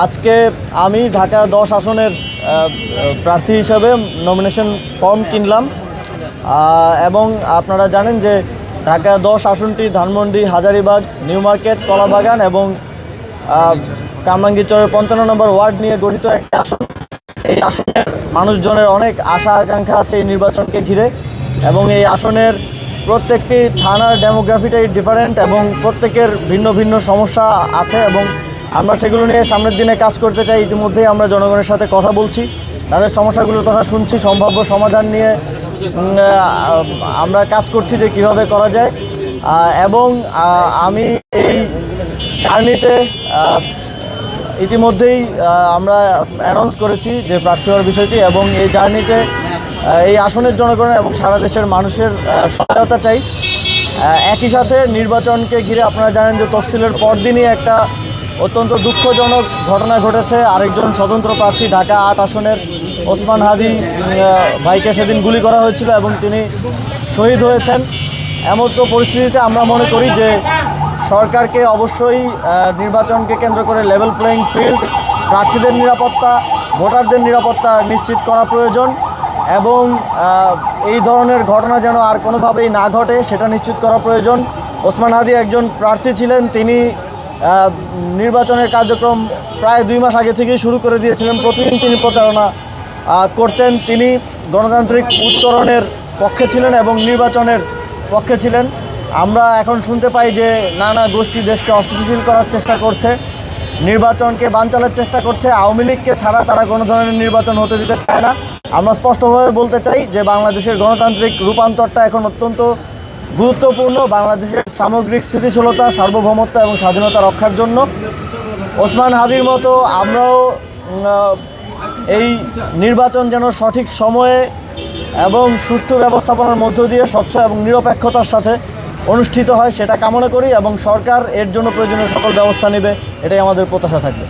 আজকে আমি ঢাকা 10 আসনের প্রার্থী হিসেবে নমিনেশন ফর্ম কিনলাম এবং আপনারা জানেন যে ঢাকা 10 আসনটি ধানমন্ডি, হাজারীবাগ, নিউ মার্কেট, কলাবাগান এবং কামরাঙ্গীরচরের 55 নম্বর ওয়ার্ড নিয়ে গঠিত একটা আসন। এই আসনের মানুষজনের অনেক আশা আকাঙ্ক্ষা আছে এই নির্বাচনকে ঘিরে এবং এই আসনের প্রত্যেকটি থানার ডেমোগ্রাফিটাই ডিফারেন্ট এবং প্রত্যেকের ভিন্ন ভিন্ন সমস্যা আছে এবং আমরা সেগুলো নিয়ে সামনের দিনে কাজ করতে চাই। ইতিমধ্যেই আমরা জনগণের সাথে কথা বলছি, তাদের সমস্যাগুলোর কথা শুনছি, সম্ভাব্য সমাধান নিয়ে আমরা কাজ করছি যে কীভাবে করা যায়। এবং আমি এই জার্নিতে ইতিমধ্যেই আমরা অ্যানাউন্স করেছি যে প্রার্থী হওয়ার বিষয়টি এবং এই জার্নিতে এই আসনের জনগণের এবং সারা দেশের মানুষের সহায়তা চাই। একই সাথে নির্বাচনকে ঘিরে আপনারা জানেন যে তফসিলের পরদিনই একটা অত্যন্ত দুঃখজনক ঘটনা ঘটেছে। আরেকজন স্বতন্ত্র প্রার্থী ঢাকা 8 আসনের ওসমান হাদি ভাইকে সেদিন গুলি করা হয়েছিল এবং তিনি শহীদ হয়েছেন। এমন তো পরিস্থিতিতে আমরা মনে করি যে সরকারকে অবশ্যই নির্বাচনকে কেন্দ্র করে লেভেল প্লেয়িং ফিল্ড, প্রার্থীদের নিরাপত্তা, ভোটারদের নিরাপত্তা নিশ্চিত করা প্রয়োজন এবং এই ধরনের ঘটনা যেন আর কোনোভাবেই না ঘটে সেটা নিশ্চিত করা প্রয়োজন। ওসমান হাদি একজন প্রার্থী ছিলেন, তিনি নির্বাচনের কার্যক্রম প্রায় 2 মাস আগে থেকেই শুরু করে দিয়েছিলেন। প্রতিদিন তিনি প্রচারণা করতেন, তিনি গণতান্ত্রিক উত্তরণের পক্ষে ছিলেন এবং নির্বাচনের পক্ষে ছিলেন। আমরা এখন শুনতে পাই যে নানা গোষ্ঠী দেশকে অস্থিতিশীল করার চেষ্টা করছে, নির্বাচনকে বানচালের চেষ্টা করছে। আওয়ামী লীগকে ছাড়া তারা কোনো ধরনের নির্বাচন হতে দিতে চায় না। আমরা স্পষ্টভাবে বলতে চাই যে বাংলাদেশের গণতান্ত্রিক রূপান্তরটা এখন অত্যন্ত গুরুত্বপূর্ণ বাংলাদেশের সামগ্রিক স্থিতিশীলতা, সার্বভৌমত্ব এবং স্বাধীনতা রক্ষার জন্য। ওসমান হাদির মতো আমরাও এই নির্বাচন যেন সঠিক সময়ে এবং সুষ্ঠু ব্যবস্থাপনার মধ্য দিয়ে স্বচ্ছ এবং নিরপেক্ষতার সাথে অনুষ্ঠিত হয় সেটা কামনা করি এবং সরকার এর জন্য প্রয়োজনীয় সকল ব্যবস্থা নেবে, এটাই আমাদের প্রত্যাশা থাকবে।